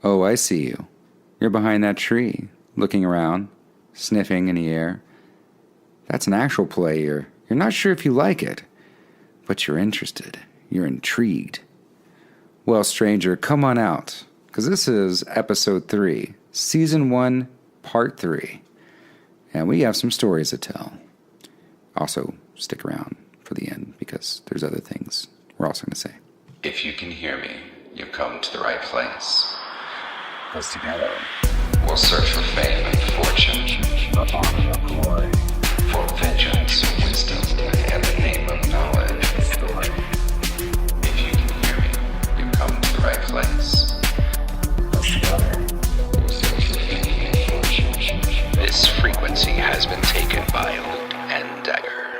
Oh, I see you. You're behind that tree, looking around, sniffing in the air. That's an actual play. You're not sure if you like it, but you're interested. You're intrigued. Well, stranger, come on out, because this is episode 3, season 1, part 3. And we have some stories to tell. Also, stick around for the end, because there's other things we're also going to say. If you can hear me, you've come to the right place. Because together, we'll search for fame and fortune, for honor and glory, for vengeance, wisdom, and the name of knowledge. story. If you can hear me, you've come to the right place. Because together, We'll search for fame and fortune. This frequency has been taken by Loot and Dagger.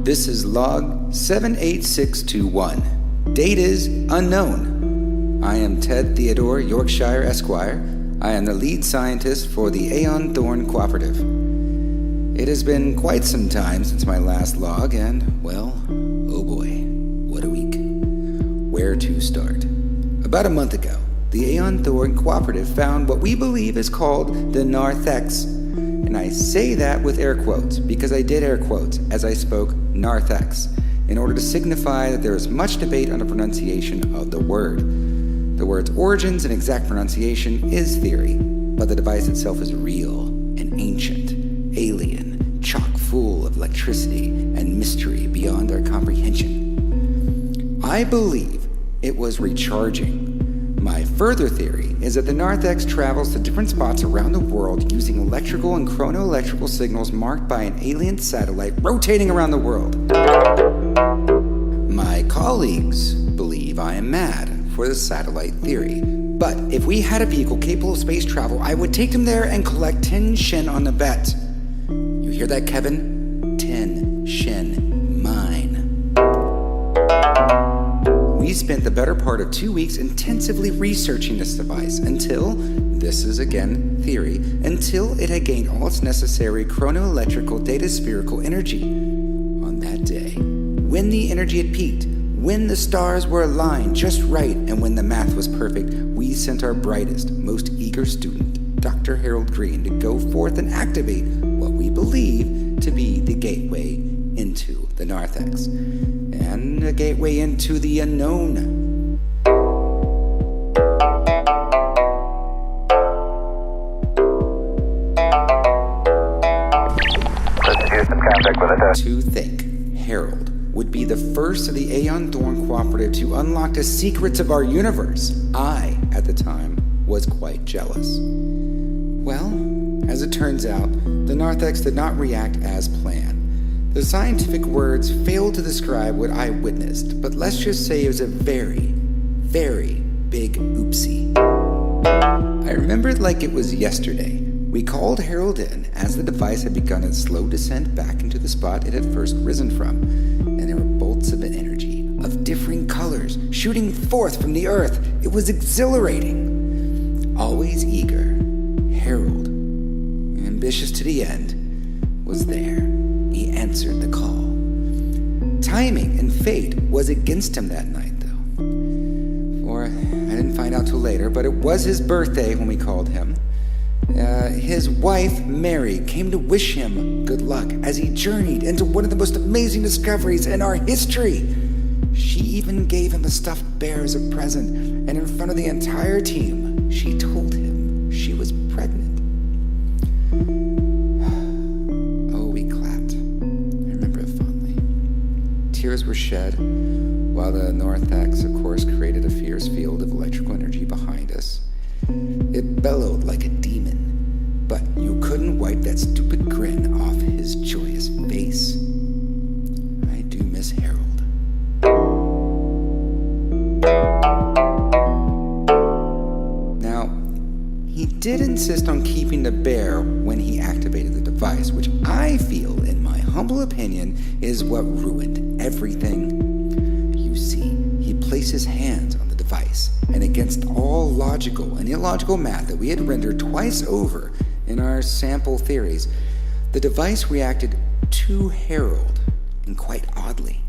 This is log 78621. Date is unknown. I am Ted Theodore Yorkshire Esquire. I am the lead scientist for the Aeon Thorn Cooperative. It has been quite some time since my last log, and, well, oh boy, what a week. Where to start? About a month ago, the Aeon Thorn Cooperative found what we believe is called the Narthex. And I say that with air quotes, because I did air quotes as I spoke Narthex, in order to signify that there is much debate on the pronunciation of the word. The word's origins and exact pronunciation is theory, but the device itself is real and ancient, alien, chock full of electricity and mystery beyond our comprehension. I believe it was recharging. My further theory is that the Narthex travels to different spots around the world using electrical and chronoelectrical signals marked by an alien satellite rotating around the world. My colleagues believe I am mad for the satellite theory, but if we had a vehicle capable of space travel, I would take them there and collect 10 Shen on the bet. You hear that, Kevin? 10 Shen mine. We spent the better part of 2 weeks intensively researching this device until, this is again theory, until it had gained all its necessary chronoelectrical data spherical energy. On that day, when the energy had peaked, when the stars were aligned just right, and when the math was perfect, we sent our brightest, most eager student, Dr. Harold Green, to go forth and activate what we believe to be the gateway into the Narthex, and a gateway into the unknown. To think Harold would be the first of the Aeon Thorn Cooperative to unlock the secrets of our universe, I, at the time, was quite jealous. Well, as it turns out, the Narthex did not react as planned. The scientific words failed to describe what I witnessed, but let's just say it was a very, very big oopsie. I remember it like it was yesterday. We called Harold in as the device had begun its slow descent back into the spot it had first risen from, and there were bolts of energy, of differing colors, shooting forth from the earth. It was exhilarating. Always eager, Harold, ambitious to the end, was there. He answered the call. Timing and fate was against him that night, though. For I didn't find out till later, but it was his birthday when we called him. His wife, Mary, came to wish him good luck as he journeyed into one of the most amazing discoveries in our history. She even gave him a stuffed bear as a present, and in front of the entire team, she told him she was pregnant. Tears were shed, while the Narthex, of course, created a fierce field of electrical energy behind us. It bellowed like a demon, but you couldn't wipe that stupid grin off his joyous face. I do miss Harold. Now, he did insist on keeping the bear when he activated the device, which I feel, in my humble opinion, is what ruined everything. You see, he placed his hands on the device, and against all logical and illogical math that we had rendered twice over in our sample theories, The device reacted to Harold, and quite oddly.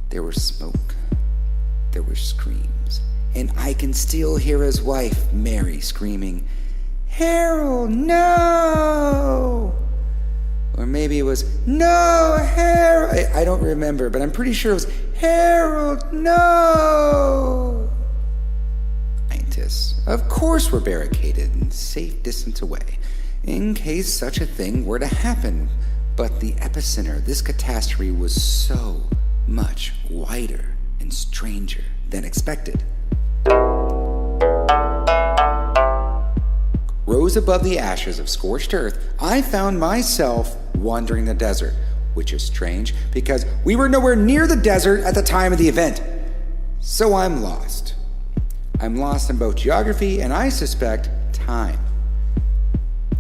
There was smoke. There were screams. And I can still hear his wife, Mary, screaming, "Harold, no!" Or maybe it was, "No, Harold!" I don't remember, but I'm pretty sure it was, "Harold, no!" Scientists, of course, were barricaded and safe distance away, in case such a thing were to happen. But the epicenter, this catastrophe, was so much wider and stranger than expected. Rose above the ashes of scorched earth, I found myself wandering the desert, which is strange because we were nowhere near the desert at the time of the event. So I'm lost. I'm lost in both geography and, I suspect, time.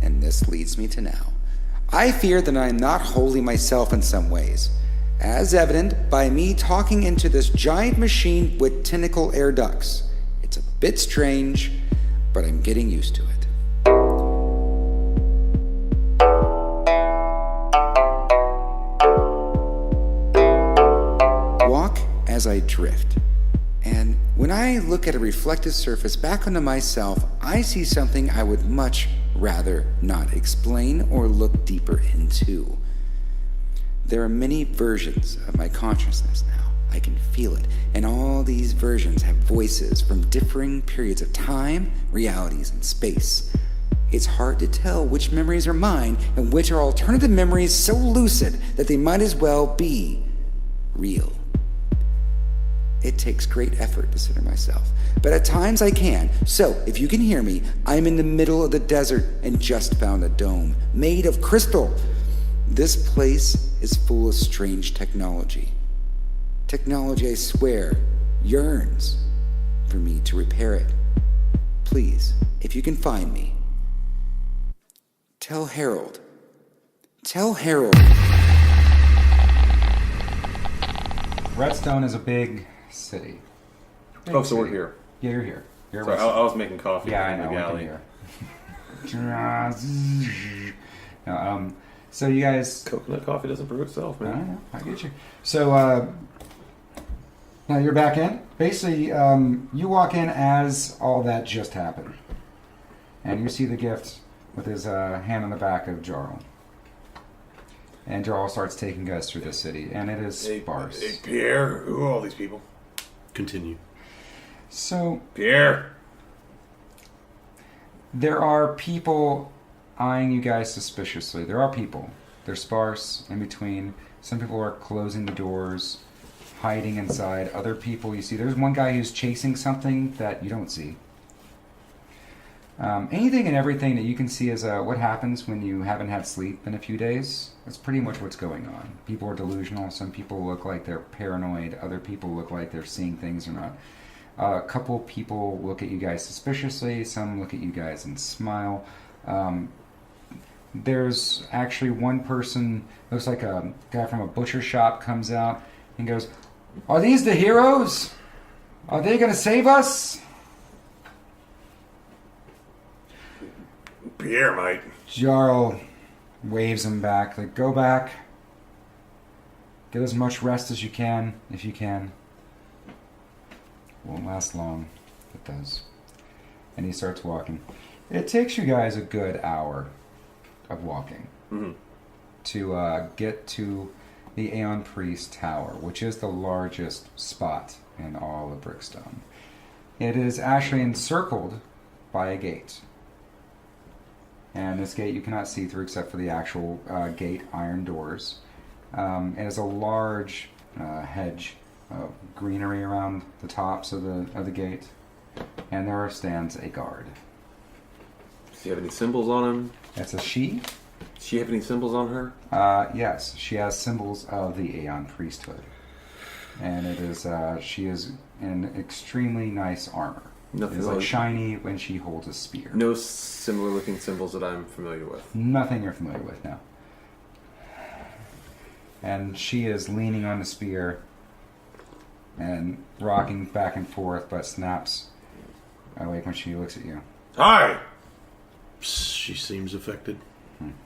And this leads me to now. I fear that I am not wholly myself in some ways, as evident by me talking into this giant machine with tentacle air ducts. It's a bit strange, but I'm getting used to it. Walk as I drift. And when I look at a reflective surface back onto myself, I see something I would much rather not explain or look deeper into. There are many versions of my consciousness now. I can feel it. And all these versions have voices from differing periods of time, realities, and space. It's hard to tell which memories are mine and which are alternative memories so lucid that they might as well be real. It takes great effort to center myself, but at times I can. So, if you can hear me, I'm in the middle of the desert and just found a dome made of crystal. This place is full of strange technology. Technology, I swear, yearns for me to repair it. Please, if you can find me, tell Harold. Tell Harold. Redstone is a big city. Big Oh, so we're city. here. Yeah, you're here. You're Sorry, I was making coffee Yeah, I in know. the I can galley. hear. No, so you guys. Coconut coffee doesn't brew itself, I man. don't know. I get you. So now you're back in. Basically, you walk in as all that just happened, and you see the gift with his hand on the back of Jarl. And Jarl starts taking us through the city, and it is sparse. Hey, Pierre, who are all these people? Continue. So Pierre! there are people eyeing you guys suspiciously. There are people. They're sparse in between. Some people are closing the doors, hiding inside. Other people, you see, there's one guy who's chasing something that you don't see. Anything and everything that you can see is what happens when you haven't had sleep in a few days. That's pretty much what's going on. People are delusional. Some people look like they're paranoid. Other people look like they're seeing things or not. A couple people look at you guys suspiciously. Some look at you guys and smile. There's actually one person, looks like a guy from a butcher shop, comes out and goes, "Are these the heroes? Are they going to save us?" Pierre, mate. Jarl waves him back, like, "Go back. Get as much rest as you can, if you can. Won't last long. It does." And he starts walking. It takes you guys a good hour of walking to get to the Aeon Priest Tower, which is the largest spot in all of Brickstone. It is actually encircled by a gate. And this gate you cannot see through except for the actual gate iron doors. It has a large hedge of greenery around the tops of the gate, and there stands a guard. Does he have any symbols on him? It's a she. Does she have any symbols on her? Yes, she has symbols of the Aeon priesthood, and it is she is in extremely nice armor. Nothing It's like like- shiny when she holds a spear. No similar looking symbols that I'm familiar with. Nothing you're familiar with now. And she is leaning on the spear and rocking back and forth, but snaps awake when she looks at you. Hi! She seems affected.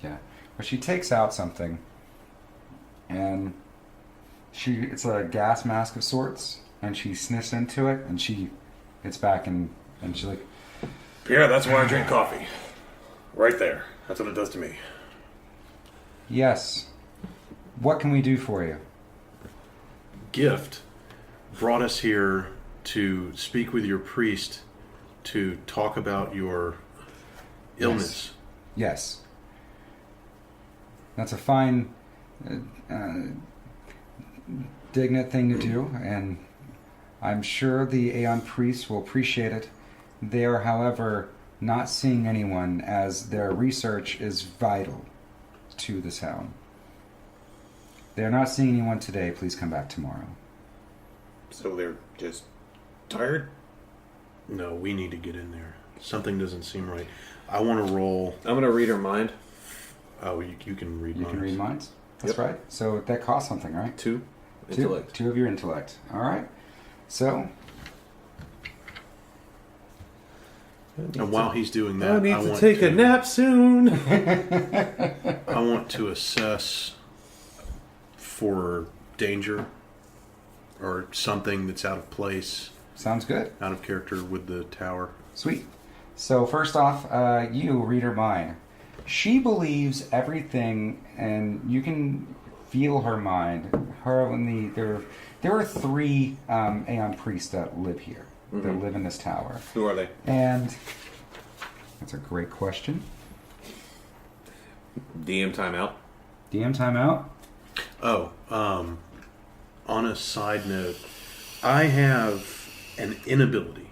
Yeah. But she takes out something, and it's a gas mask of sorts, and she sniffs into it, and it's back, and she's like, Pierre, that's why I drink coffee. Right there. That's what it does to me. yes. What can we do for you? Gift brought us here to speak with your priest to talk about your illness. Yes. That's a fine, dignant thing to do, and I'm sure the Aeon priests will appreciate it. They are, however, not seeing anyone, as their research is vital to the town. They are not seeing anyone today. Please come back tomorrow. So they're just tired? No, we need to get in there. Something doesn't seem right. I want to roll. I'm going to read her mind. Oh, you can read You minds. can read minds? That's Yep. right. So that costs something, right? 2 intellect. Two of your intellect. All right. So, And while he's doing that, I need to want take a nap soon. I want to assess for danger or something that's out of place, sounds good. out of character with the tower. Sweet. So first off, you read her mind. She believes everything, and you can feel her mind. Her and there are 3 Aeon priests that live here, that live in this tower. Who are they? And that's a great question. DM timeout. DM timeout. Oh, on a side note, I have an inability,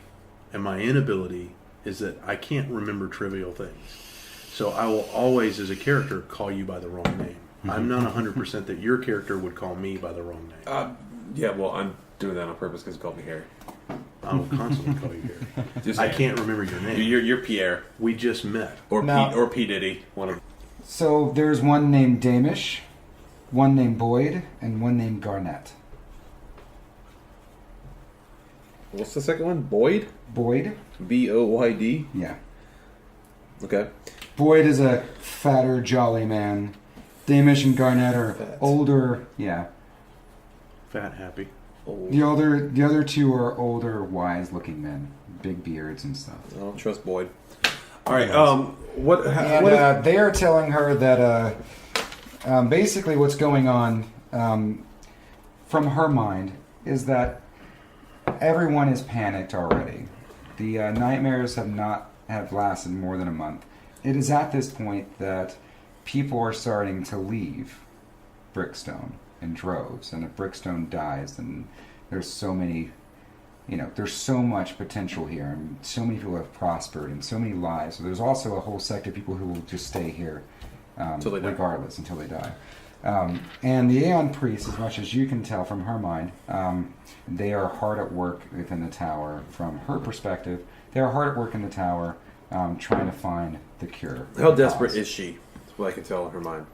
and my inability is that I can't remember trivial things. So I will always, as a character, call you by the wrong name. I'm not 100% that your character would call me by the wrong name. Yeah, well, I'm doing that on purpose because you called me Harry. I will constantly call you Harry. Just I Harry. can't remember your name. You're Pierre. We just met. Or No. P, or P. Diddy. One of So there's one named Damish, one named Boyd, and one named Garnett. What's the second one? Boyd? Boyd? Boyd? Yeah. Okay. Boyd is a fatter, jolly man. Damish and Garnett are Fat. older. Yeah. Fat happy. The other 2 are older, wise-looking men, big beards and stuff. I don't trust Boyd. All right. What? And What is, they are telling her that basically what's going on from her mind is that everyone is panicked already. The nightmares have lasted more than a month. It is at this point that people are starting to leave Brickstone in droves, and if Brickstone dies, then there's so many, there's so much potential here, and so many people have prospered, and so many lives. So there's also a whole sect of people who will just stay here Until they die. regardless, until they die. And the Aeon Priests, as much as you can tell from her mind, they are hard at work within the tower. From her perspective, they are hard at work in the tower, trying to find the cure. how desperate is she? That's what I can tell in her mind.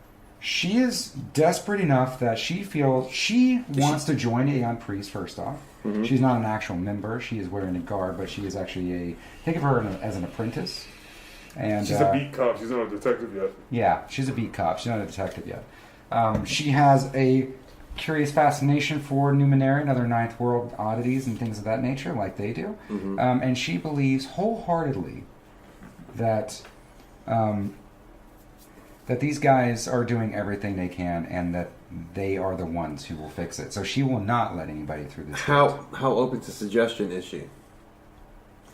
She is desperate enough that she feels she wants to join Aeon Priest first off. Mm-hmm. She's not an actual member. She is wearing a garb, but she is actually think of her as an apprentice. And She's a beat cop. She's not a detective yet. yeah, she's a beat cop. She's not a detective yet. She has a curious fascination for Numenera and other Ninth World oddities and things of that nature, like they do. Mm-hmm. And she believes wholeheartedly that that these guys are doing everything they can, and that they are the ones who will fix it. So she will not let anybody through this gate. How open to suggestion is she?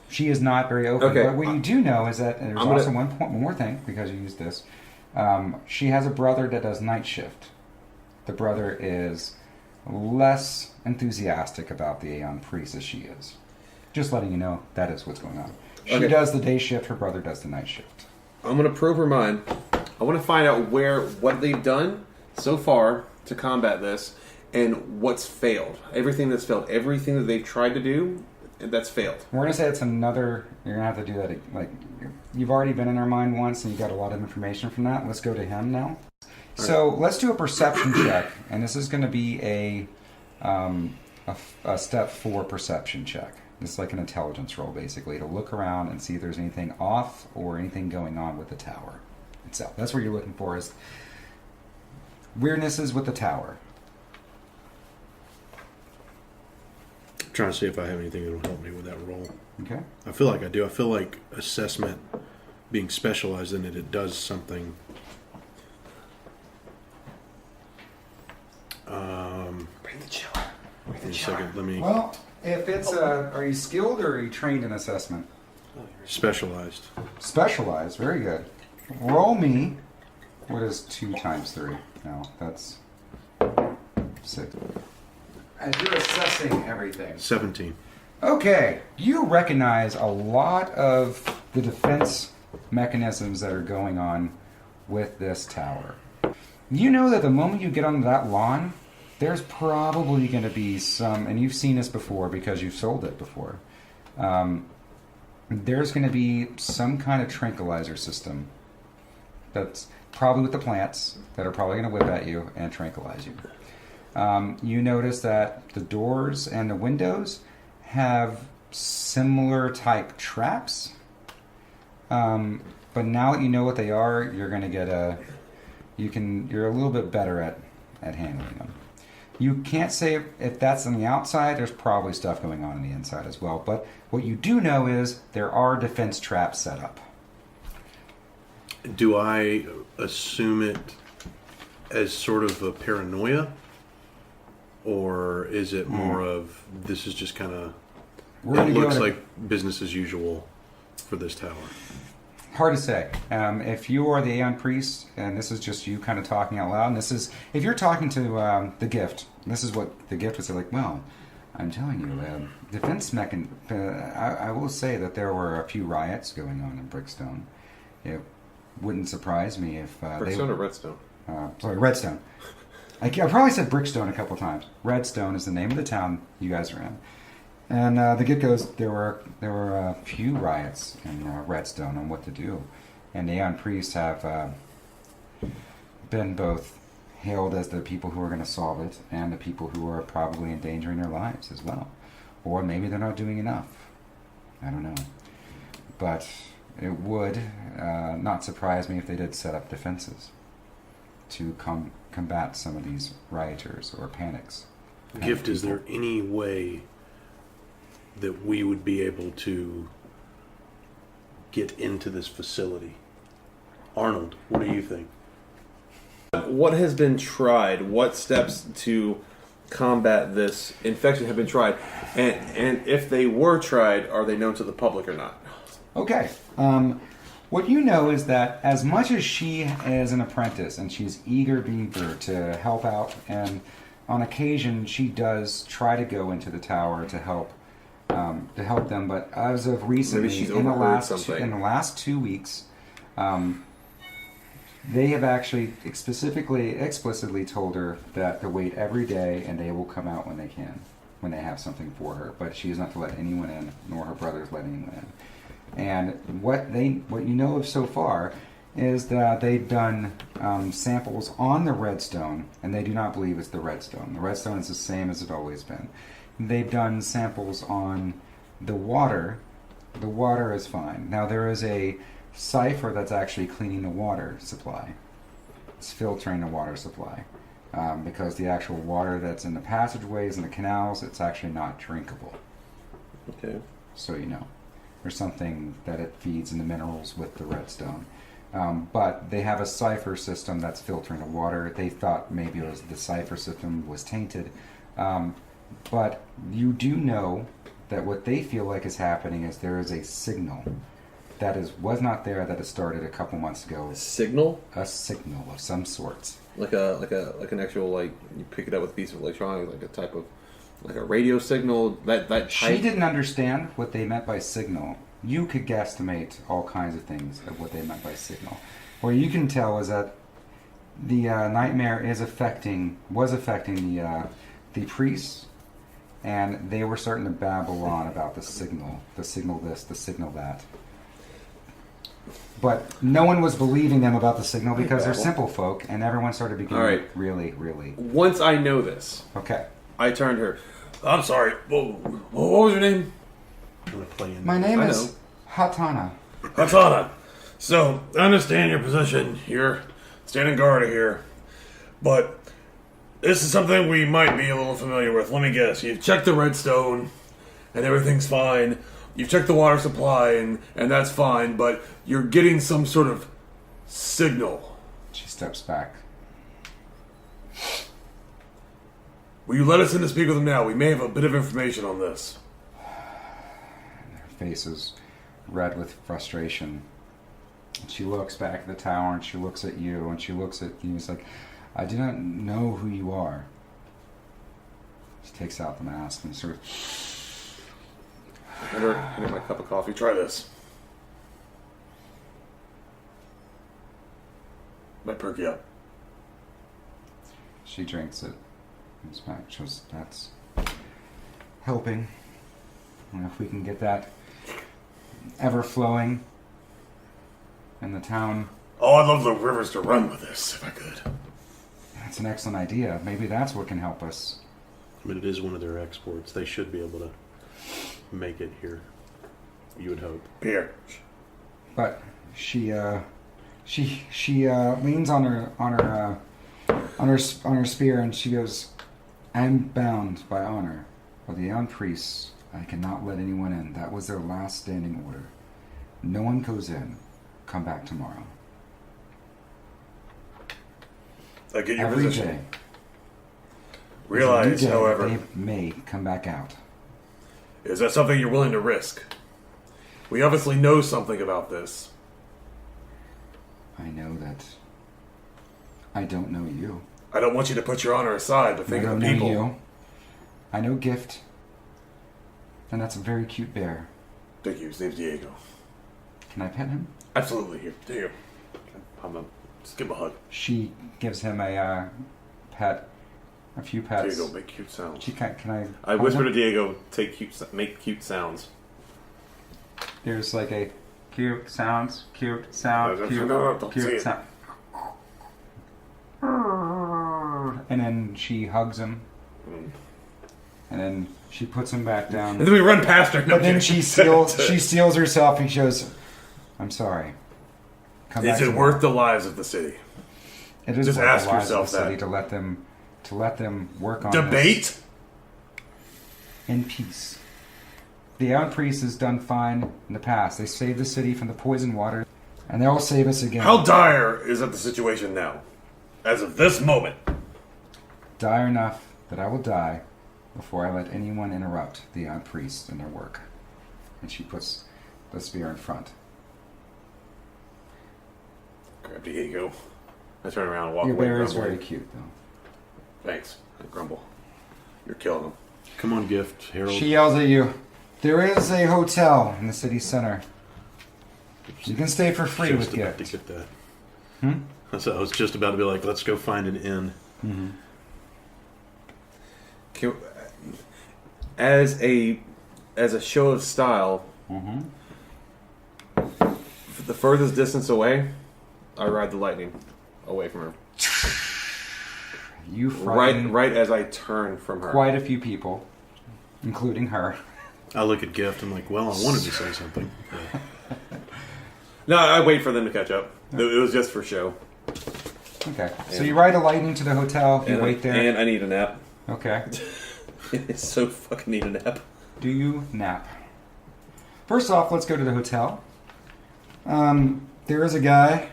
She is not very open. Okay. But what you do know is that there's I'm gonna- also one more thing, because you used this. She has a brother that does night shift. The brother is less enthusiastic about the Aeon Priest as she is. Just letting you know that is what's going on. She Okay. does the day shift, her brother does the night shift. I'm going to probe her mind. I want to find out what they've done so far to combat this, and what's failed. Everything that's failed. Everything that they've tried to do, that's failed. We're going to say it's another... You're going to have to do that. Like, you've already been in her mind once, and you got a lot of information from that. Let's go to him now. So let's do a perception check, and this is going to be a step 4 perception check. This is like an intelligence roll, basically, to look around and see if there's anything off or anything going on with the tower itself. That's what you're looking for, is weirdnesses with the tower. I'm trying to see if I have anything that will help me with that roll. Okay. I feel like I do. I feel like assessment, being specialized in it, it does something. Bring the chiller. Wait a second. Let me Well, if it's are you skilled or are you trained in assessment? specialized. Specialized. Very good. Roll me. What is 2 times 3? No, that's 6. As you're assessing everything. 17. Okay, you recognize a lot of the defense mechanisms that are going on with this tower. You know that the moment you get on that lawn, there's probably going to be some, and you've seen this before because you've sold it before, there's going to be some kind of tranquilizer system that's probably with the plants that are probably going to whip at you and tranquilize you. You notice that the doors and the windows have similar type traps, but now that you know what they are, you're going to get you're a little bit better at handling them. You can't say if that's on the outside, there's probably stuff going on the inside as well, but what you do know is there are defense traps set up. Do I assume it as sort of a paranoia? Or is it more of this is just kind of, it looks like business as usual for this tower? Hard to say. If you are the Aeon Priest, and this is just you kind of talking out loud, and this is, if you're talking to the Gift, this is what the Gift would say, like, well, I'm telling you, defense I will say that there were a few riots going on in Brickstone. It wouldn't surprise me if... Brickstone or Redstone? Sorry, Redstone. I probably said Brickstone a couple times. Redstone is the name of the town you guys are in. And the Gift goes, there were a few riots in Redstone on what to do. And the Aeon Priests have been both hailed as the people who are going to solve it and the people who are probably endangering their lives as well. Or maybe they're not doing enough. I don't know. But it would not surprise me if they did set up defenses to combat some of these rioters or panics. Gift, is there any way that we would be able to get into this facility? Arnold, what do you think? What has been tried? What steps to combat this infection have been tried? And if they were tried, are they known to the public or not? Okay. What you know is that as much as she is an apprentice and she's eager to help out, and on occasion she does try to go into the tower to help them, but as of recently, Maybe she's in the overheard last 2 weeks, they have actually explicitly told her that to wait every day and they will come out when they can, when they have something for her. But she is not to let anyone in, nor her brothers let anyone in. And what you know of so far is that they've done samples on the redstone, and they do not believe it's the redstone. The redstone is the same as it's always been. They've done samples on the water. The water is fine. Now there is a cipher that's actually cleaning the water supply. It's filtering the water supply. Because the actual water that's in the passageways and the canals, it's actually not drinkable. Okay. So you know. There's something that it feeds in the minerals with the redstone. But they have a cipher system that's filtering the water. They thought maybe it was the cipher system was tainted. But you do know that what they feel like is happening is there is a signal that was not there, that it started a couple months ago. Signal? A signal of some sort. Like an actual, like, you pick it up with a piece of electronics, like a type of, like a radio signal, that type. She didn't understand what they meant by signal. You could guesstimate all kinds of things of what they meant by signal. What you can tell is that the nightmare was affecting the priests, and they were starting to babble on about the signal this, the signal that. But no one was believing them about the signal because they're simple folk, and everyone started beginning really. Once I know this, Okay. I turned to her. I'm sorry. What was your name? I'm gonna play in. My name I is Hatana. Hatana. So, I understand your position. You're standing guard here. But this is something we might be a little familiar with. Let me guess. You've checked the redstone, and everything's fine. You've checked the water supply, and that's fine, but you're getting some sort of signal. She steps back. Will you let us in to speak with him now? We may have a bit of information on this. Her face is red with frustration. She looks back at the tower, and she looks at you, and she looks at you. It's like, I do not know who you are. She takes out the mask and sort of... Hand her my cup of coffee. Try this. Might perk you up. She drinks it. Comes back. Shows that's helping. And if we can get that ever flowing in the town. Oh, I'd love the rivers to run with this, if I could. That's an excellent idea. Maybe that's what can help us. I mean, it is one of their exports. They should be able to make it here. You would hope. Here. But she leans on her spear, and she goes, "I'm bound by honor. But the Aeon priests, I cannot let anyone in. That was their last standing order. No one goes in. Come back tomorrow." I get your Every position. day. Realize, Every day however, they may come back out. is that something you're willing to risk? We obviously know something about this. I know that. I don't know you. I don't want you to put your honor aside, but think I of don't the people. know you. I know Gift. And that's a very cute bear. Thank you. His name's Diego. Can I pet him? Absolutely. Here. There you go. Just give him a hug. She gives him a pet, a few pets. Diego, make cute sounds. She can I? I whisper to Diego, make cute sounds. There's like a cute sounds, cute sound, No, cute, don't say cute it. sound. And then she hugs him. And then she puts him back down. And then we run past her. But then she steals herself and she goes, "I'm sorry. Come Is back it tomorrow." worth the lives of the city? It is Just worth the ask lives of yourself the city that. to let them work on Debate? this in peace. The Aeon Priest has done fine in the past. They saved the city from the poison water, and they'll save us again. How dire is it the situation now? As of this moment. Dire enough that I will die before I let anyone interrupt the Aeon Priest in their work. And she puts the spear in front. Grab Diego. I turn around and walk Your away. bear is grumbling. very cute, though. Thanks. I grumble. You're killing him. Come on, Gift, Harold. She yells at you. There is a hotel in the city center. You can stay for free Just with about to Gift. get that. So I was just about to be like, let's go find an inn. As a show of style, the furthest distance away, I ride the lightning away from her. You frighten Right as I turn from her. quite a few people, including her. I look at Gift and I'm like, well, I wanted to say something. No, I wait for them to catch up. It was just for show. Okay. So you ride a lightning to the hotel. You And wait there. And I need a nap. Okay. I so fucking need a nap. Do you nap? First off, let's go to the hotel. There is a guy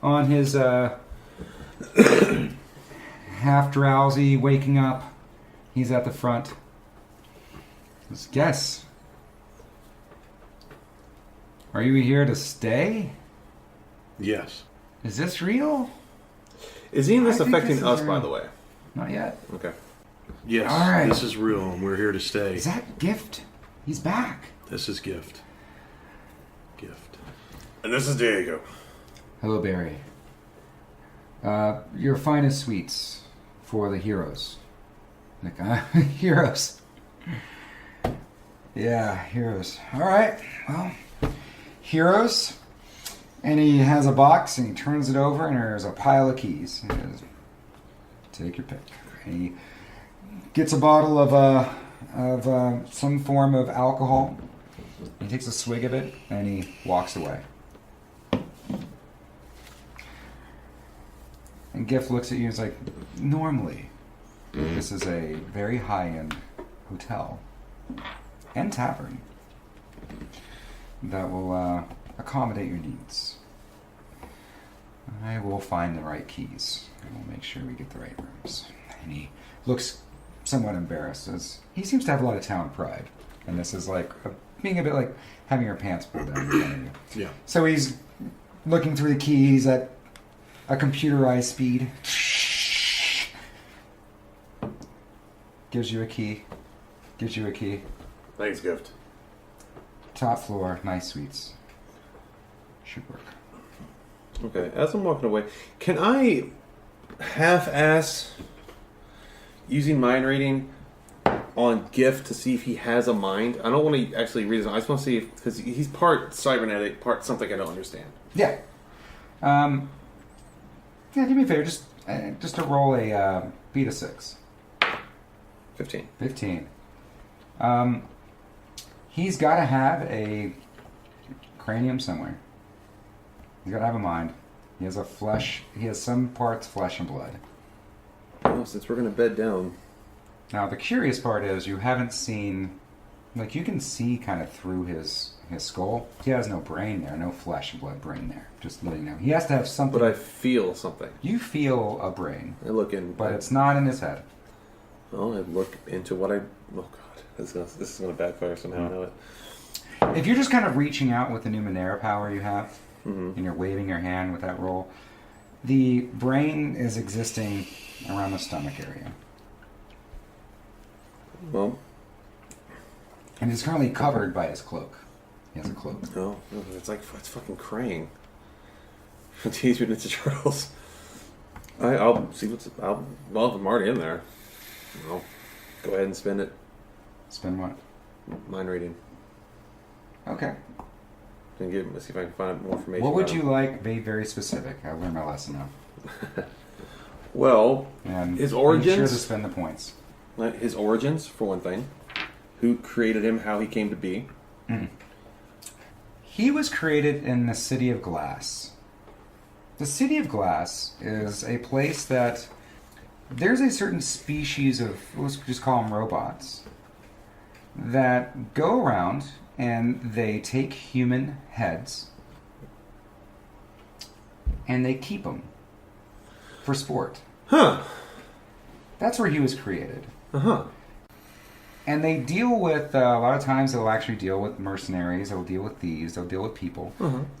on his half drowsy, waking up. He's at the front. Let's guess. Are you here to stay? Yes. Is this real? Is any of this I think affecting this is us, real. by the way? Not yet. Okay. Yes. All right. This is real and we're here to stay. Is that Gift? He's back. This is Gift. Gift. And this is Diego. Hello, Barry. Your finest sweets for the heroes. Like, heroes. Yeah, heroes. All right. Well, heroes. And he has a box and he turns it over and there's a pile of keys. He goes, take your pick. And he gets a bottle of some form of alcohol. He takes a swig of it and he walks away. And Gift looks at you and is like, normally, this is a very high-end hotel and tavern that will accommodate your needs. I will find the right keys. I will make sure we get the right rooms. And he looks somewhat embarrassed, as he seems to have a lot of town pride. And this is like being a bit like having your pants pulled down in front of you. Yeah. So he's looking through the keys at a computerized speed. Gives you a key. Gives you a key. Thanks, Gift. Top floor, nice suites. Should work. Okay, as I'm walking away, can I half-ass using mind reading on Gift to see if he has a mind? I don't want to actually read his. I just want to see if, because he's part cybernetic, part something I don't understand. Yeah. Yeah, do me a favor. Just to roll a beta 6. 15. 15. He's got to have a cranium somewhere. He's got to have a mind. He has a flesh. He has some parts flesh and blood. Well, since we're going to bed down. Now, the curious part is you haven't seen... Like, you can see kind of through his skull. He has no brain there. No flesh and blood brain there. Just letting you know. He has to have something... But I feel something. You feel a brain. I look in... But it's not in his head. Well, I look into what I... Oh, God. This is going to backfire somehow. I know it. If you're just kind of reaching out with the Numenera power you have, Mm-hmm. and you're waving your hand with that roll, the brain is existing around the stomach area. Well... And it's currently covered by his cloak. He has a cloak. No, it's fucking Krang. Teenage Mutant Ninja Turtles. I'll see what's... Well, if I'm already in there, I'll go ahead and spend it. Spend what? Mind reading. Okay. And see if I can find more information. What would about you him. like? Be very specific. I learned my lesson now. Well, And his be origins. sure to spend the points. His origins, for one thing. Who created him? How he came to be. He was created in the City of Glass. The City of Glass is a place that there's a certain species of, let's just call them robots, that go around and they take human heads and they keep them for sport. Huh. That's where he was created. Uh-huh. And they deal with, a lot of times they'll actually deal with mercenaries, they'll deal with thieves, they'll deal with people.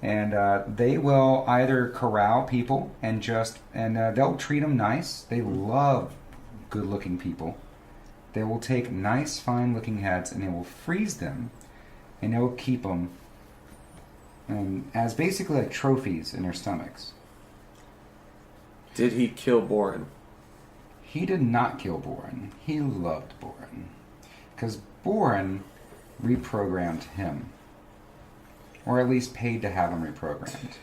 And they will either corral people and they'll treat them nice. They love good-looking people. They will take nice, fine-looking heads and they will freeze them and they will keep them as basically like trophies in their stomachs. Did he kill Borin? He did not kill Borin. He loved Borin. Because Borin reprogrammed him. Or at least paid to have him reprogrammed.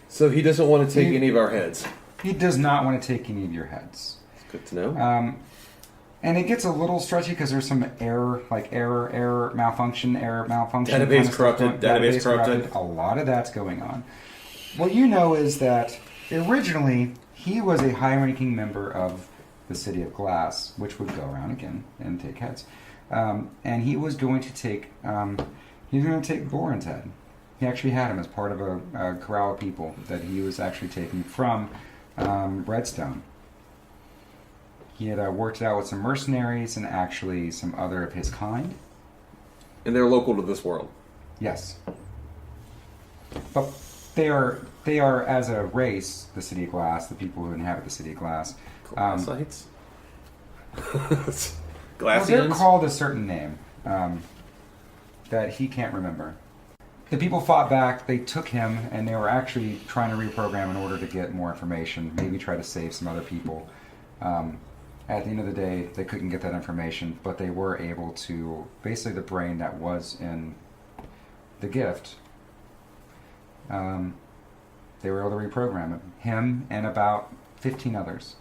So he doesn't want to take any of our heads. He does not want to take any of your heads. It's good to know. And it gets a little stretchy because there's some error malfunction. Database corrupted. Database corrupted. A lot of that's going on. What you know is that originally he was a high-ranking member of the City of Glass, which would go around again and take heads. And he was going to take Borin's head. He actually had him as part of a corral of people that he was actually taking from Redstone. He had worked it out with some mercenaries and actually some other of his kind. And they're local to this world. Yes. But they are as a race, the City of Glass, the people who inhabit the City of Glass. Glassites? Well, they're called a certain name that he can't remember. The people fought back, they took him, and they were actually trying to reprogram in order to get more information, maybe try to save some other people. At the end of the day, they couldn't get that information, but they were able to, basically the brain that was in the gift, they were able to reprogram it. Him and about 15 others.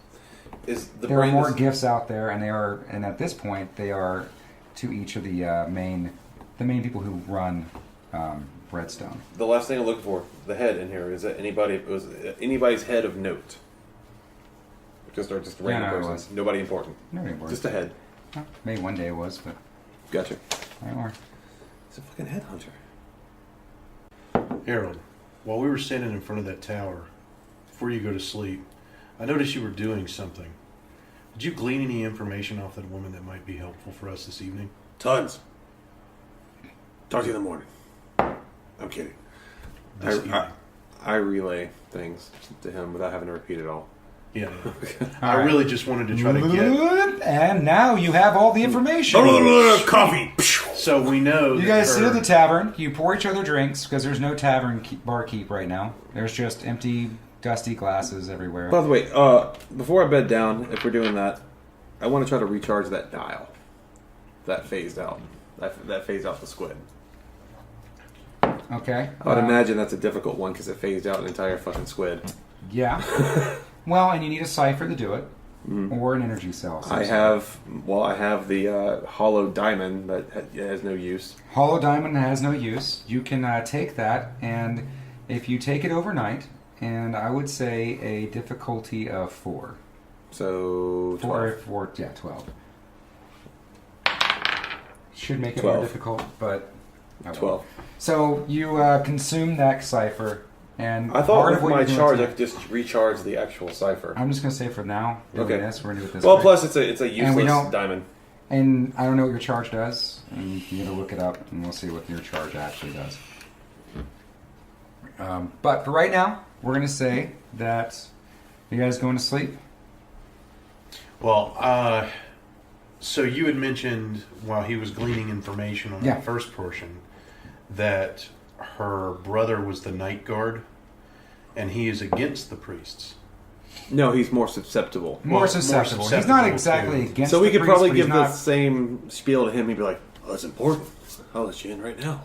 There are more gifts out there, and at this point, they are to each of the main people who run Redstone. The last thing I'm looking for, the head in here, is that anybody's head of note? Just a random no, it person. was. Nobody important. Nobody works. Just a head. Well, maybe one day it was, but Gotcha. or It's a fucking headhunter. Harold, while we were standing in front of that tower, before you go to sleep, I noticed you were doing something. Did you glean any information off that woman that might be helpful for us this evening? Tons. Talk to you in the morning. I'm kidding. This evening. I relay things to him without having to repeat it all. Yeah. I really just wanted to try to get. And now you have all the information. Coffee. So we know. You guys sit at the tavern. You pour each other drinks because there's no tavern barkeep right now. There's just empty, dusty glasses everywhere. By the way, before I bed down, if we're doing that, I want to try to recharge that dial. That phased out. That phased out the squid. Okay. I would imagine that's a difficult one because it phased out an entire fucking squid. Yeah. Well, and you need a cipher to do it, or an energy cell. I have the hollow diamond that has no use. Hollow diamond has no use. You can take that, and if you take it overnight, and I would say a difficulty of 4. So 12. 12. Should make it 12. more difficult, but 12. So you consume that cipher, and I thought part with of what my you're doing charge I tonight- could just recharge the actual cipher. I'm just gonna say for now. Doing Okay. this, we're gonna do it this Well, way. plus it's a And we useless don't- diamond. And I don't know what your charge does, and you gotta look it up, and we'll see what your charge actually does. But for right now, we're gonna say that you guys going to sleep. Well, so you had mentioned while he was gleaning information on Yeah. the first portion that her brother was the night guard, and he is against the priests. No, he's more susceptible. More more susceptible. He's susceptible not exactly to- against. So we the could priest, probably but he's give not, the same spiel to him. He'd be like, "Oh, it's important. I'll let you in right now."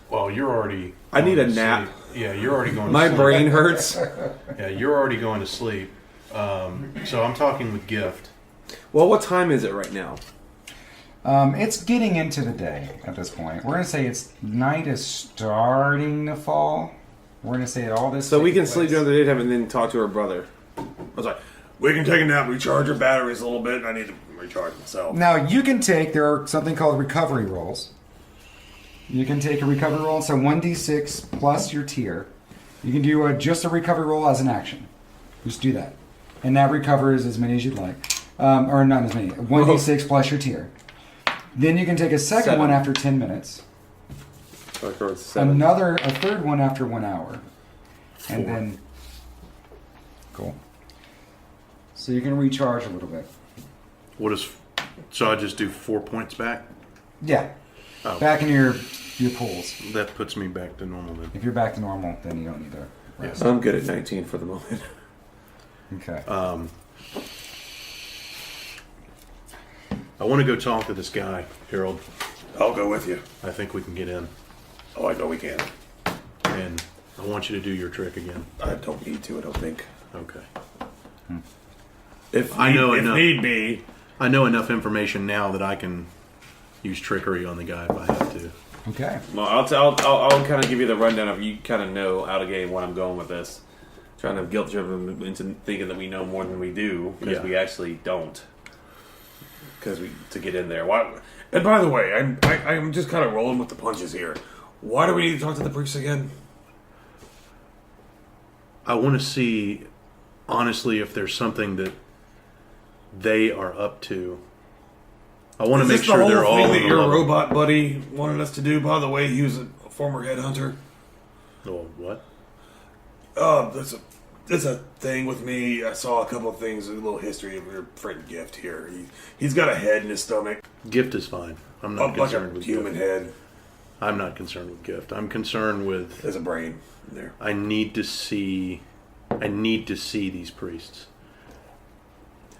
Well, you're already. I need going a to nap. sleep. Yeah, you're already going. My to sleep. brain hurts. Yeah, you're already going to sleep. So I'm talking with Gift. Well, what time is it right now? It's getting into the day at this point. We're gonna say night is starting to fall. We're gonna say all this. So we taking can sleep place. during the daytime and then talk to her brother. I was like, we can take a nap, recharge your batteries a little bit, and I need to recharge myself. Now you can take. There are something called recovery rolls. You can take a recovery roll, so 1d6 plus your tier. You can do just a recovery roll as an action. Just do that, and that recovers as many as you'd like, or not as many. 1d6 plus your tier. Then you can take a second 7. one after 10 minutes. So I heard 7. A third one after 1 hour. And then. Cool. So you can recharge a little bit. What is? So I just do 4 points back. Yeah. Oh. Back in your pools. That puts me back to normal then. If you're back to normal, then you don't need to rest. I'm good at 19 for the moment. Okay. I want to go talk to this guy, Harold. I'll go with you. I think we can get in, Oh, I know we can. and I want you to do your trick again. I don't need to, I don't think. Okay. If I know if enough. need be. I know enough information now that I can use trickery on the guy if I have to. Okay. Well, I'll kind of give you the rundown of you kind of know out of game what I'm going with this. Trying to guilt trip him into thinking that we know more than we do because Yeah. we actually don't. Because to get in there. Why? And by the way, I'm just kind of rolling with the punches here. Why do we need to talk to the priest again? I want to see, honestly, if there's something that they are up to. I want to make sure they're all thing on that the your level. robot buddy wanted us to do. By the way, he was a former headhunter. Oh, what? There's a thing with me. I saw a couple of things, a little history of your friend Gift here. He's got a head in his stomach, Gift is fine. I'm not like concerned a with human Gift. head. I'm not concerned with Gift. I'm concerned with. There's a brain in there. I need to see these priests.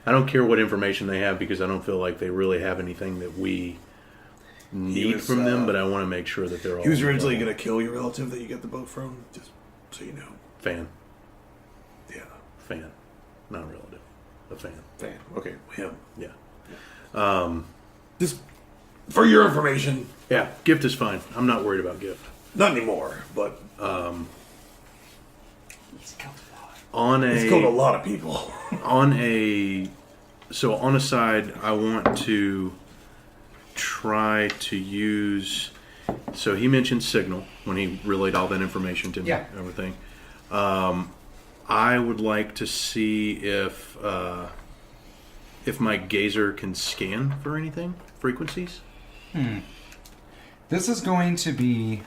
I don't care what information they have because I don't feel like they really have anything that we need was, from them, but I want to make sure that they're all He was on the originally level. going to kill your relative that you got the boat from, just so you know. Fan. Yeah. Fan. Not relative. A fan. Damn. Okay. Him. Yeah. Just for your information, Yeah, Gift is fine. I'm not worried about Gift. not anymore, but It's killed a lot of people. on a side, I want to try to use. So he mentioned signal when he relayed all that information to me. Yeah. Everything. I would like to see if my gazer can scan for anything, frequencies. This is going to be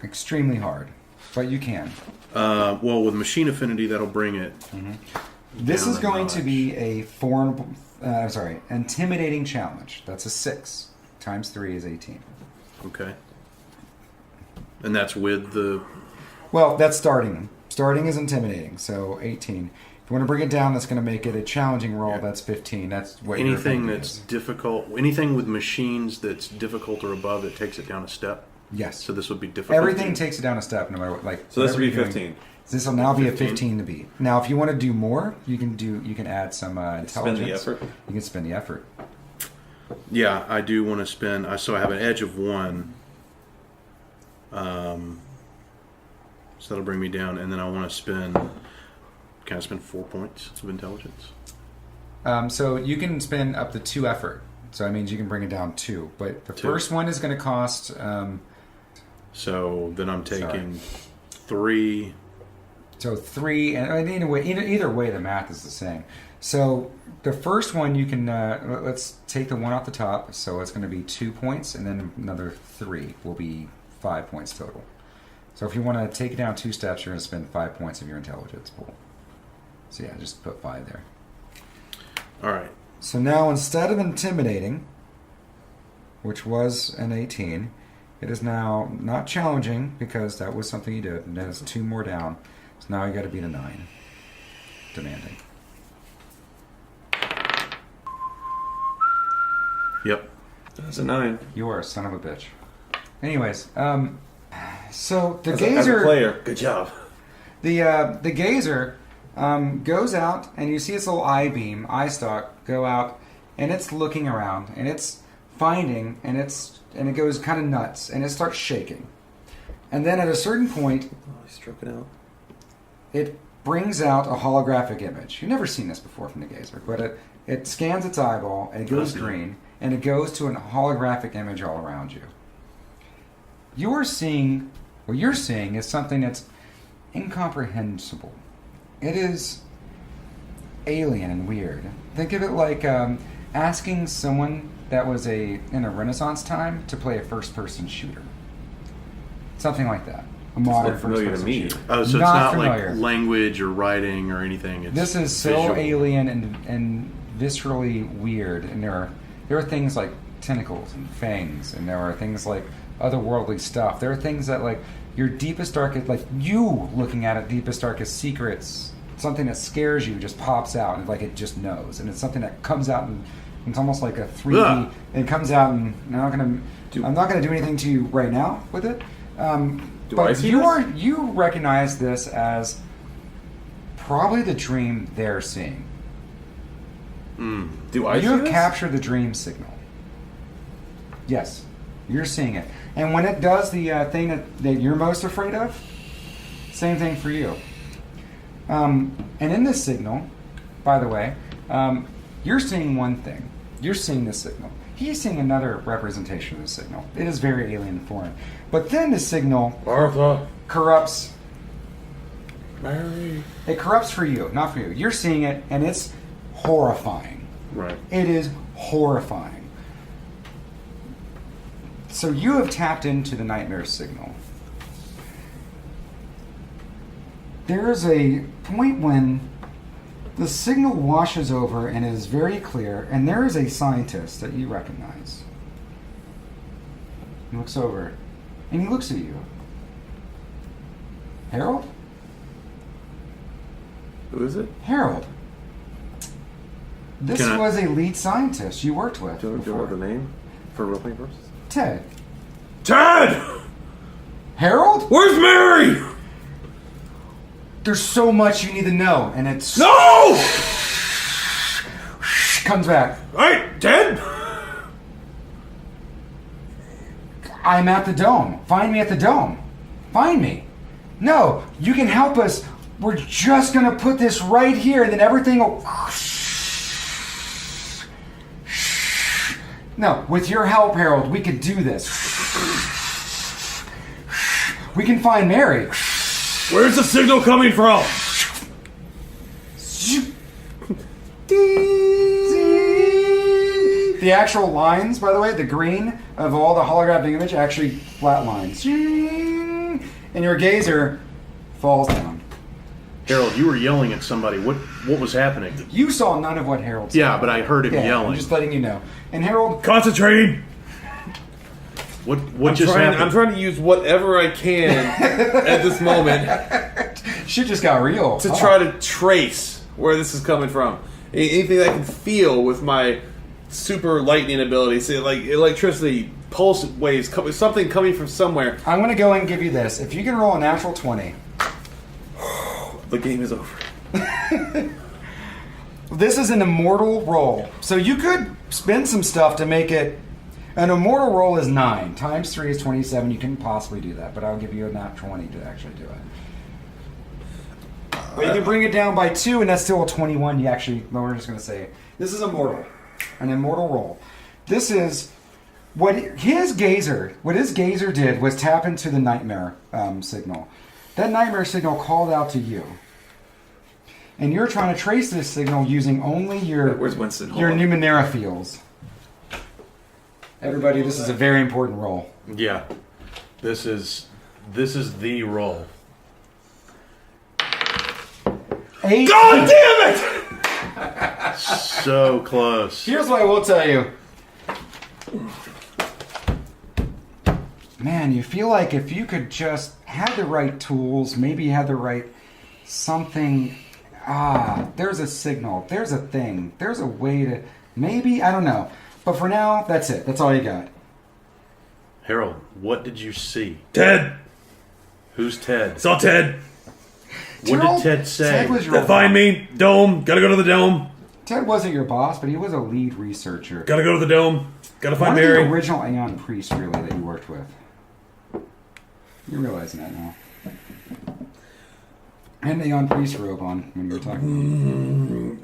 extremely hard, but you can. Well, with machine affinity, that'll bring it. This is a going to notch. be a intimidating challenge. That's a 6 times 3 is 18. Okay. And that's with the. Well, that's starting. Starting is intimidating, so 18. If you want to bring it down, that's going to make it a challenging roll. Yeah. That's 15. That's what your Anything ability that's is. difficult, anything with machines that's difficult or above, it takes it down a step. Yes. So this would be difficult. Everything takes it down a step, no matter what. Like So this would be whatever you're 15. doing. This will now be a 15. 15 to beat. Now, if you want to do more, you can add some intelligence. Spend the effort. You can spend the effort. Yeah, I do want to spend. So I have an edge of 1. So that'll bring me down, and then I want to spend. Can I spend 4 points of intelligence? So you can spend up to 2 effort. So that means you can bring it down 2. But the 2. first one is going to cost. So then I'm taking 3. So 3, and either way, the math is the same. So the first one you can let's take the one off the top. So it's going to be 2 points, and then another 3 will be 5 points total. So if you want to take it down 2 steps, you're going to spend 5 points of your intelligence pool. So yeah, just put 5 there. All right. So now instead of intimidating, which was an 18, it is now not challenging because that was something you did, and then it's 2 more down. So now you got to beat a 9. Demanding. Yep. That's a 9. You are a son of a bitch. Anyways, so the As gazer, a player, good job. the gazer goes out, and you see its little eye stalk go out, and it's looking around, and it's finding, and it goes kind of nuts, and it starts shaking, and then at a certain point, I struck it out. it brings out a holographic image. You've never seen this before from the gazer, but it scans its eyeball, and it goes green, and it goes to a holographic image all around you. What you're seeing is something that's incomprehensible. It is alien and weird. Think of it like asking someone that was in a Renaissance time to play a first-person shooter. Something like that. A modern look familiar to first-person me. shooter. Oh, so it's not familiar. like language or writing or anything. It's This is so visual. alien and viscerally weird, and there are things like tentacles and fangs, and there are things like otherworldly stuff. There are things that like your deepest, darkest, like you looking at it, deepest, darkest secrets. Something that scares you just pops out, and like it just knows, and it's something that comes out, and it's almost like a 3D. Ugh. It comes out, and I'm not gonna do anything to you right now with it. Do but I see this? you recognize this as probably the dream they're seeing. Do I You see have this? captured the dream signal. Yes, you're seeing it. And when it does the thing that you're most afraid of, same thing for you. And in this signal, by the way, you're seeing one thing. You're seeing this signal. He's seeing another representation of the signal. It is very alien and foreign. But then the signal Martha. corrupts. Mary. It corrupts for you, not for you. You're seeing it, and it's horrifying. Right. It is horrifying. So you have tapped into the nightmare signal. There's a point when the signal washes over and is very clear, and there is a scientist that you recognize. He looks over, and he looks at you. Harold? Who is it? Harold. This Can I- was a lead scientist you worked with Do you know before. the name for real playing purposes? Ted. Ted! Harold? Where's Mary? There's so much you need to know, and it's No! comes back. Hey, Ted! I'm at the dome. Find me at the dome. Find me. No, you can help us we're just going to put this right here, and then everything will... No, with your help, Harold, we can do this. We can find Mary. Where's the signal coming from? The actual lines, by the way, the green of all the holographic image actually flat lines. And your gazer falls down. Harold, you were yelling at somebody. What was happening? You saw none of what Harold saw. Yeah, but I heard him yelling. I'm just letting you know. And Harold... Concentrating. What just happened? I'm trying to use whatever I can at this moment Shit just got real. to try to trace where this is coming from. Anything that I can feel with my super lightning ability, say like electricity, pulse waves, something coming from somewhere. I'm going to go and give you this. If you can roll a natural 20... The game is over. This is an immortal roll. So you could spend some stuff to make it... An immortal roll is 9. Times 3 is 27. You can possibly do that, but I'll give you a nat 20 to actually do it. But you can bring it down by 2, and that's still a 21. You actually... No, we're just going to say... This is immortal. An immortal roll. This is... What his gazer did was tap into the nightmare signal. That nightmare signal called out to you. And you're trying to trace this signal using only your Where's Winston? Hold your on. Numenera fields. Everybody, this is a very important roll. Yeah. This is the roll. 8. God damn it! So close. Here's what I will tell you. Man, you feel like if you could just have the right tools, maybe have the right something. There's a signal. There's a thing. There's a way to... Maybe, I don't know. But for now, that's it. That's all you got. Harold, what did you see? Ted. Who's Ted? Saw Ted. What did Ted say? Ted was your Find me. Dome. Gotta go to the dome. Ted wasn't your boss, but he was a lead researcher. Gotta go to the dome. Gotta find One of Mary. the original Aeon priests, really, that you worked with. You're realizing that now. And the Aeon priest robe on when you were talking.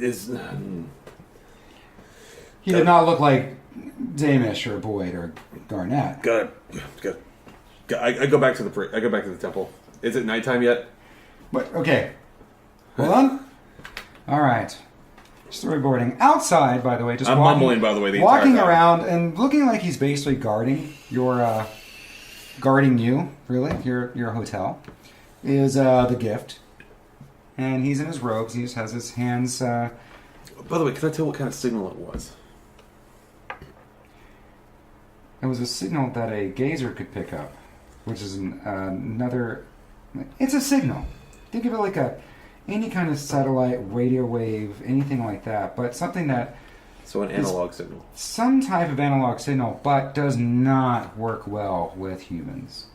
He did not look like Damish or Boyd or Garnett. Got it. I go back to the temple. Is it nighttime yet? But okay, hold on. All right, storyboarding outside. By the way, just I'm walking, mumbling. By the way, the walking entire time. around and looking like he's basically guarding your, guarding you. Really, your hotel is the gift, and he's in his robes. He just has his hands. By the way, can I tell what kind of signal it was? It was a signal that a gazer could pick up, which is another... It's a signal. Think of it like any kind of satellite, radio wave, anything like that, but something that... So an analog signal. Some type of analog signal, but does not work well with humans.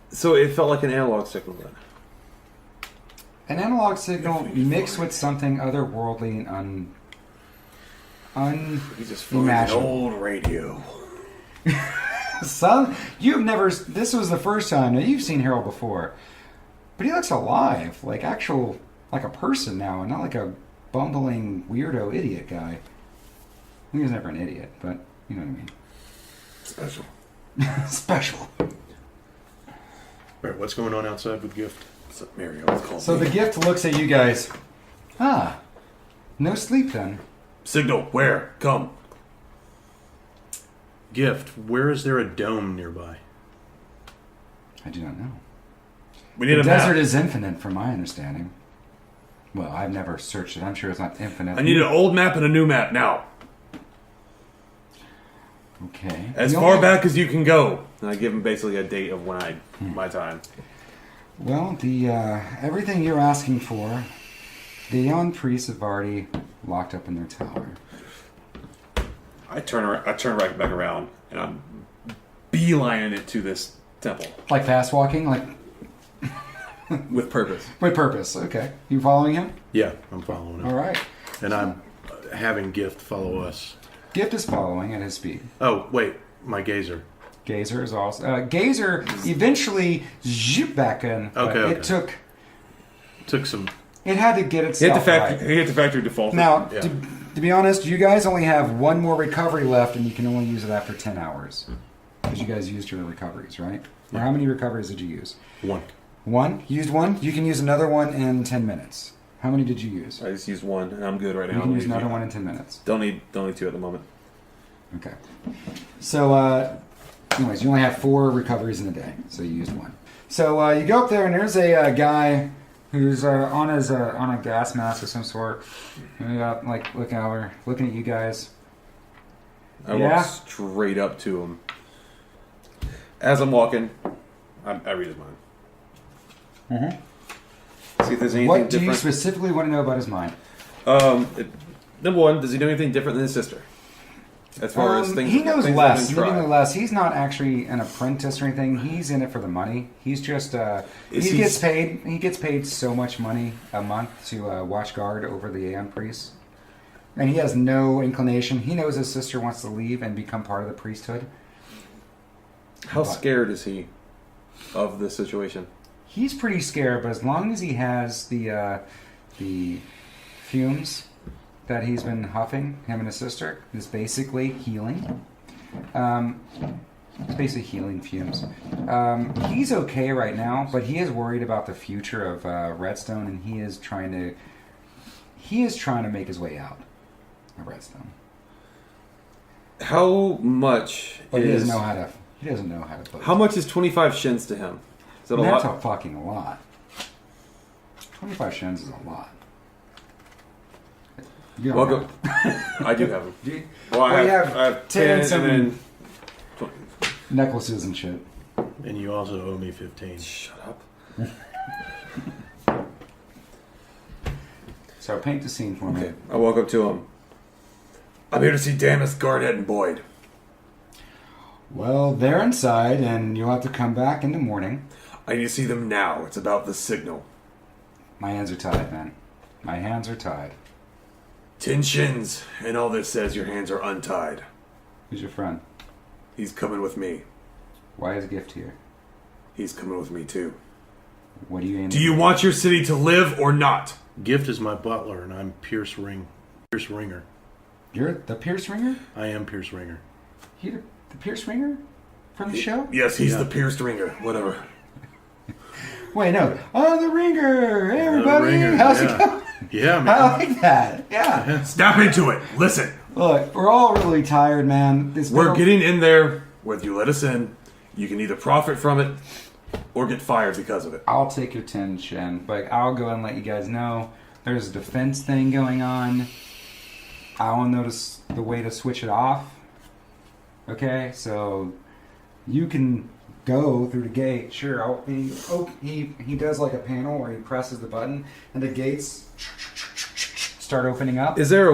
So it felt like an analog signal then? An analog signal mixed with something otherworldly and He just phoned an unimaginable. old radio. Son, you've never... This was the first time. Now, you've seen Harold before. But he looks alive. Like a person now, and not like a bumbling, weirdo, idiot guy. He was never an idiot, but you know what I mean. Special. Special. All right, what's going on outside with Gift? What's up, Mary? Always called So me. the gift looks at you guys. No sleep then. Signal. Where? Come. Gift, where is there a dome nearby? I do not know. We need The a map. desert is infinite, from my understanding. Well, I've never searched it. I'm sure it's not infinite. I need an old map and a new map now. Okay. As The far only- back as you can go. And I give him basically a date of when my time. Well, the everything you're asking for, the young priests have already locked up in their tower. I turn right back around and I'm beelining it to this temple Like fast walking, like with purpose. with purpose. Okay. You following him? Yeah, I'm following him. All right. And I'm having Gift follow us. Gift is following at his speed. Oh, wait, my gazer. Gazer is also... Gazer eventually zoop back in, but Okay. it took... Took some. It had to get itself right. He hit the factory default. Now, Yeah. to be honest, you guys only have one more recovery left, and you can only use it after 10 hours. Because you guys used your recoveries, right? Or how many recoveries did you use? One. One? You used one? You can use another one in 10 minutes. How many did you use? I just used one, and I'm good right now. You can use another one in 10 minutes. Don't need two at the moment. Okay. So, anyways, you only have 4 recoveries in a day, so you used one. So you go up there, and there's a guy who's on a gas mask of some sort. And we got looking at you guys. I Yeah? walk straight up to him. As I'm walking, I read his mind. See if there's anything What do you different. specifically want to know about his mind? Number one, does he know anything different than his sister? As far as things He knows things less. that have been Significantly tried. less. He's not actually an apprentice or anything. He's in it for the money. He's just Is he he- gets paid. He gets paid so much money a month to watch guard over the Aeon priests, and he has no inclination. He knows his sister wants to leave and become part of the priesthood. How scared is he of this situation? He's pretty scared, but as long as he has the fumes that he's been huffing, him and his sister, is basically healing. It's basically healing fumes. He's okay right now, but he is worried about the future of Redstone, and he is trying to make his way out of Redstone. How much But he is doesn't know how to. He doesn't know how to vote. how much is 25 shins to him? Is that a That's lot? a fucking lot. 25 shins is a lot. You don't Welcome. have- I do have them. Do you- Well, Well, you have I have 10 tens and and- then 20. necklaces and shit. And you also owe me 15. Shut up. So paint the scene for me. Okay, I walk up to him. I'm here to see Danis, Garnett, and Boyd. Well, they're inside, and you'll have to come back in the morning. I need to see them now. It's about the signal. My hands are tied, man. My hands are tied. 10 shins, and all this says your hands are untied. Who's your friend? He's coming with me. Why is Gift here? He's coming with me too. What do you aim Do you want your city to live or not? Gift is my butler, and I'm Pierce Ringer. You're the Pierce Ringer? I am Pierce Ringer. You the Pierce Ringer from the show? Yes, he's Yeah. the pierced ringer. Whatever. Wait, no. Oh, the Ringer! Hey, everybody! Ringer, How's yeah. it going? Yeah, I man. like that. Yeah. Snap into it. Listen, Look, we're all really tired, man. we're getting in there. Whether you let us in, you can either profit from it or get fired because of it. I'll take your 10, Shen, but I'll go and let you guys know there's a defense thing going on. I will notice the way to switch it off. Okay, so you can go through the gate. Sure, he does like a panel where he presses the button and the gates start opening up. Is there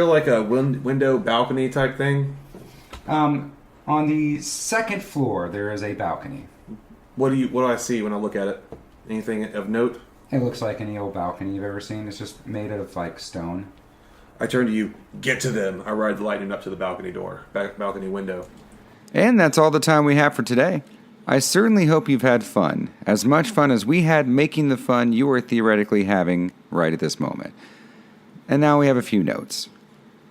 like a window balcony type thing? On the second floor, there is a balcony. What do I see when I look at it? Anything of note? It looks like any old balcony you've ever seen. It's just made of like stone. I turn to you. Get to them. I ride the lightning up to the balcony door, balcony window. And that's all the time we have for today. I certainly hope you've had fun, as much fun as we had making the fun you are theoretically having right at this moment. And now we have a few notes.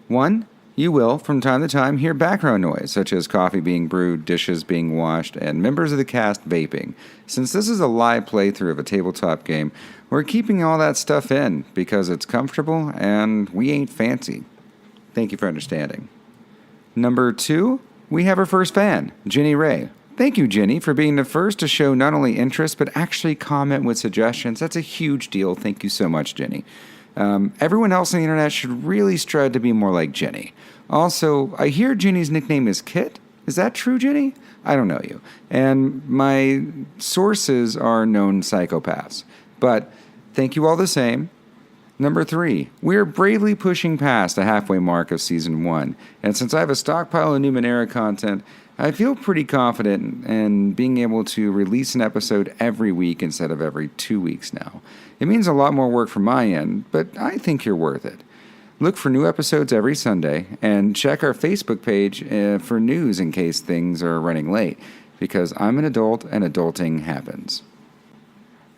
1. You will, from time to time, hear background noise, such as coffee being brewed, dishes being washed, and members of the cast vaping. Since this is a live playthrough of a tabletop game, we're keeping all that stuff in because it's comfortable and we ain't fancy. Thank you for understanding. Number 2, we have our first fan, Jenny Ray. Thank you, Jenny, for being the first to show not only interest, but actually comment with suggestions. That's a huge deal. Thank you so much, Jenny. Everyone else on the internet should really strive to be more like Jenny. Also, I hear Jenny's nickname is Kit. Is that true, Jenny? I don't know you. And my sources are known psychopaths. But thank you all the same. Number 3, we are bravely pushing past the halfway mark of Season 1, and since I have a stockpile of Numenera content, I feel pretty confident in being able to release an episode every week instead of every 2 weeks now. It means a lot more work from my end, but I think you're worth it. Look for new episodes every Sunday, and check our Facebook page for news in case things are running late, because I'm an adult and adulting happens.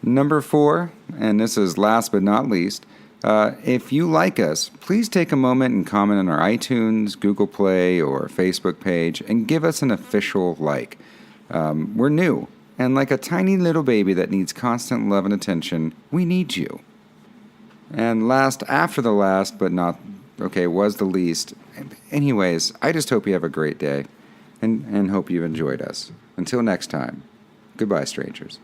Number 4, and this is last but not least, if you like us, please take a moment and comment on our iTunes, Google Play, or Facebook page, and give us an official like. We're new, and like a tiny little baby that needs constant love and attention, we need you. And last, after the last, but not, was the least. Anyways, I just hope you have a great day, and hope you've enjoyed us. Until next time, goodbye, strangers.